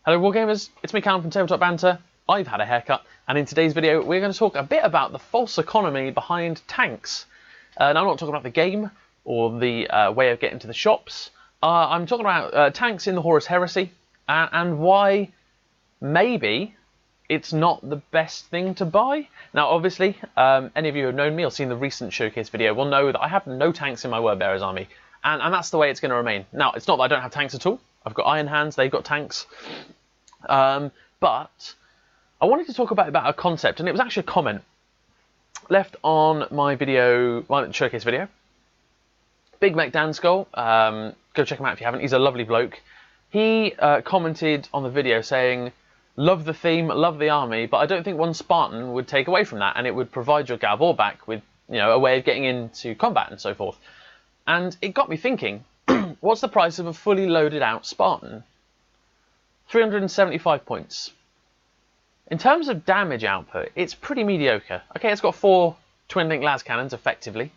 Hello Wargamers, it's me Callum from Tabletop Banter. I've had a haircut, and in today's video we're going to talk a bit about the false economy behind tanks. Now I'm not talking about the game or the way of getting to the shops. I'm talking about tanks in the Horus Heresy and why maybe it's not the best thing to buy. Now obviously, any of you who have known me or seen the recent showcase video will know that I have no tanks in my Word Bearers army, and that's the way it's going to remain. Now it's not that I don't have tanks at all. I've got Iron Hands, they've got tanks. But I wanted to talk about a concept, and it was actually a comment left on my video, my showcase video. Big Mech Dan Skull, go check him out if you haven't, he's a lovely bloke. He commented on the video saying, love the theme, love the army, but I don't think one Spartan would take away from that, and it would provide your Galvor back with, you know, a way of getting into combat and so forth. And it got me thinking, what's the price of a fully loaded out Spartan? 375 points. In terms of damage output, it's pretty mediocre. Okay, it's got 4 twin-link las cannons, effectively.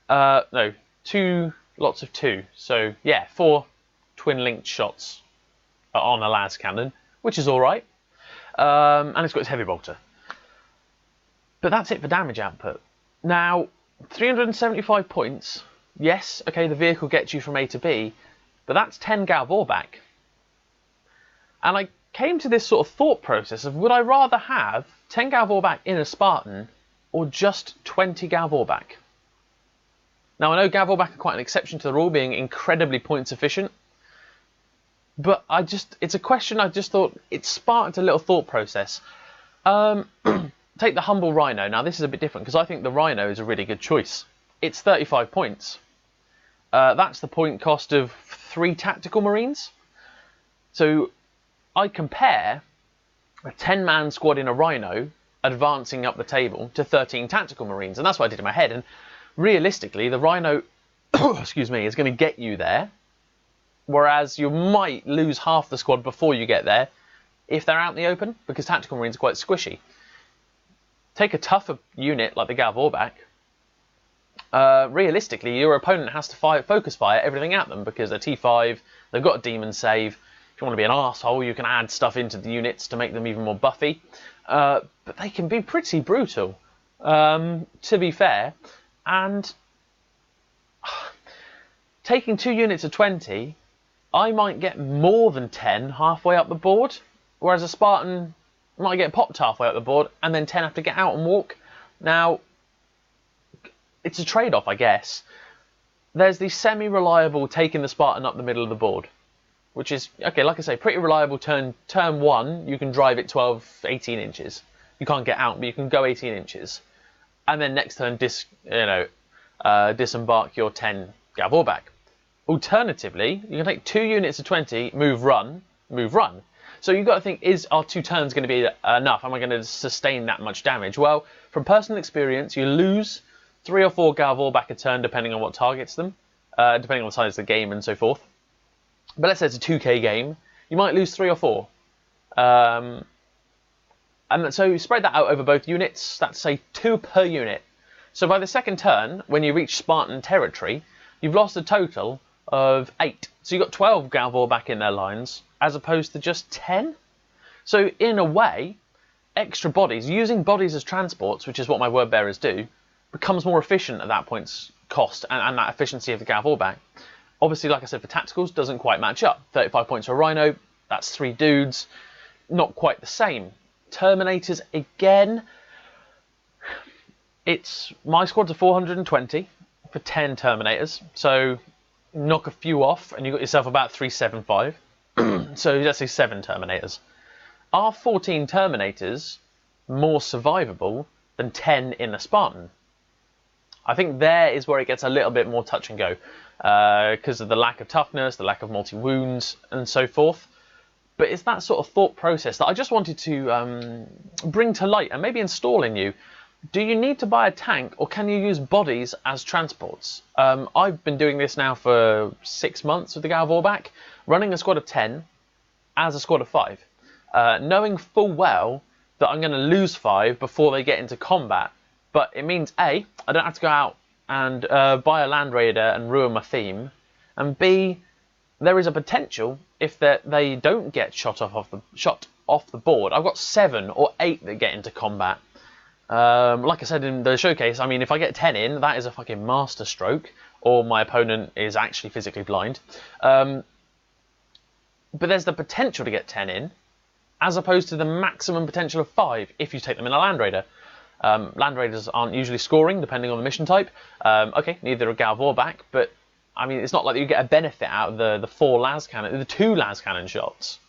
No, 2 lots of 2. So, yeah, 4 twin-linked shots on a las cannon, which is alright. And it's got its heavy bolter. But that's it for damage output. Now, 375 points, yes, okay, the vehicle gets you from A to B, but that's 10 Galvor back. And I came to this sort of thought process of, would I rather have 10 Galvor back in a Spartan or just 20 Galvor back? Now I know Galvor back are quite an exception to the rule, being incredibly points efficient, but it's a question I just thought, it sparked a little thought process. Take the humble Rhino. Now this is a bit different because I think the Rhino is a really good choice. It's 35 points. That's the point cost of 3 tactical marines. So I compare a 10-man squad in a Rhino advancing up the table to 13 tactical marines, and that's what I did in my head. And realistically, the Rhino, excuse me, is going to get you there, whereas you might lose half the squad before you get there if they're out in the open, because tactical marines are quite squishy. Take a tougher unit like the Galvor back. Realistically, your opponent has to focus fire everything at them because they're T5, they've got a demon save. If you want to be an arsehole, you can add stuff into the units to make them even more buffy. But they can be pretty brutal, to be fair. And taking 2 units of 20, I might get more than 10 halfway up the board, whereas a Spartan might get popped halfway up the board, and then 10 have to get out and walk. Now, it's a trade-off, I guess. There's the semi-reliable taking the Spartan up the middle of the board, which is, okay, like I say, pretty reliable. Turn 1, you can drive it 12, 18 inches. You can't get out, but you can go 18 inches. And then next turn, disembark your 10 Galvor back. Alternatively, you can take 2 units of 20, move, run. So you've got to think, are 2 turns going to be enough? Am I going to sustain that much damage? Well, from personal experience, you lose 3 or 4 Galvor back a turn, depending on what targets them, depending on the size of the game and so forth. But let's say it's a 2k game, you might lose 3 or 4. And so you spread that out over both units, that's say 2 per unit. So by the second turn, when you reach Spartan territory, you've lost a total of 8. So you've got 12 Galvor back in their lines, as opposed to just 10. So in a way, extra bodies, using bodies as transports, which is what my Word Bearers do, becomes more efficient at that point's cost and that efficiency of the Galvor back. Obviously, like I said, for tacticals, doesn't quite match up. 35 points for a Rhino, that's 3 dudes, not quite the same. Terminators, again, my squad's a 420 for 10 Terminators, so knock a few off and you've got yourself about 375. So let's say 7 Terminators. Are 14 Terminators more survivable than 10 in a Spartan? I think there is where it gets a little bit more touch and go, because of the lack of toughness, the lack of multi-wounds and so forth. But it's that sort of thought process that I just wanted to bring to light and maybe install in you. Do you need to buy a tank, or can you use bodies as transports? I've been doing this now for 6 months with the Galvor back, running a squad of 10 as a squad of 5, knowing full well that I'm going to lose 5 before they get into combat. But it means A, I don't have to go out and buy a Land Raider and ruin my theme, and B, there is a potential if they don't get shot off the board, I've got 7 or 8 that get into combat. Like I said in the showcase, I mean, if I get 10 in, that is a fucking master stroke, or my opponent is actually physically blind. But there's the potential to get 10 in, as opposed to the maximum potential of 5 if you take them in a Land Raider. Land Raiders aren't usually scoring, depending on the mission type. Okay, neither are Galv or back, but I mean, it's not like you get a benefit out of the 2 las cannon shots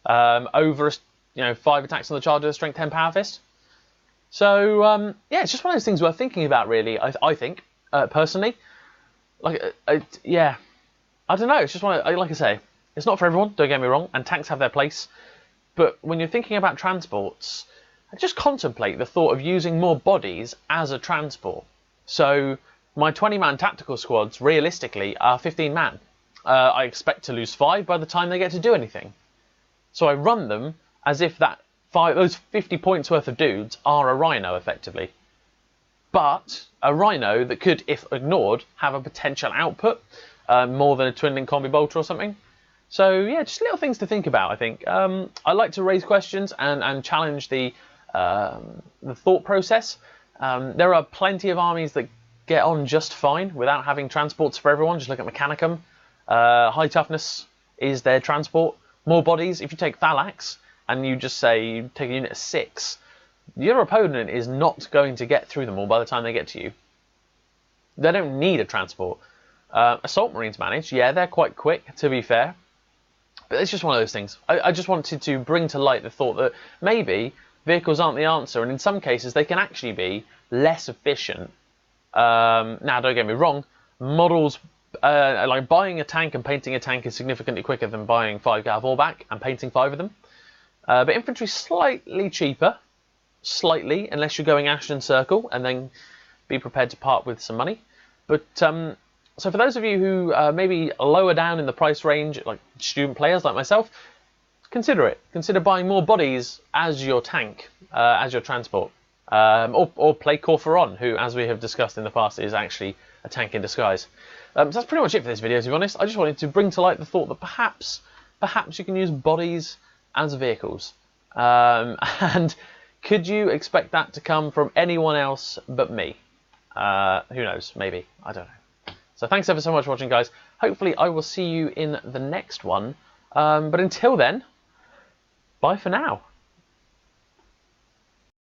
over 5 attacks on the charger, strength 10 power fist. So yeah, it's just one of those things worth thinking about, really. I think personally, yeah, I don't know. It's just like I say, it's not for everyone. Don't get me wrong, and tanks have their place. But when you're thinking about transports, just contemplate the thought of using more bodies as a transport. So my 20-man tactical squads, realistically, are 15 man. I expect to lose 5 by the time they get to do anything. So I run them as if those 50 points worth of dudes are a Rhino, effectively. But a Rhino that could, if ignored, have a potential output more than a twin-link combi bolter or something. So yeah, just little things to think about, I think. I like to raise questions and challenge the thought process. There are plenty of armies that get on just fine without having transports for everyone. Just look at Mechanicum. High toughness is their transport. More bodies. If you take Thalax and you just say you take a unit of 6, your opponent is not going to get through them all by the time they get to you. They don't need a transport. Assault Marines manage. Yeah, they're quite quick, to be fair. But it's just one of those things. I just wanted to bring to light the thought that maybe vehicles aren't the answer, and in some cases they can actually be less efficient. Now, don't get me wrong, models, like buying a tank and painting a tank is significantly quicker than buying 5 Galv Orback and painting 5 of them. But infantry's slightly cheaper, unless you're going Ashton Circle, and then be prepared to part with some money. But so for those of you who maybe lower down in the price range, like student players like myself, consider it. Consider buying more bodies as your tank, as your transport. Or play Corforon, who, as we have discussed in the past, is actually a tank in disguise. So that's pretty much it for this video, to be honest. I just wanted to bring to light the thought that perhaps you can use bodies as vehicles. And could you expect that to come from anyone else but me? Who knows? Maybe. I don't know. So thanks ever so much for watching, guys. Hopefully I will see you in the next one. But until then, bye for now.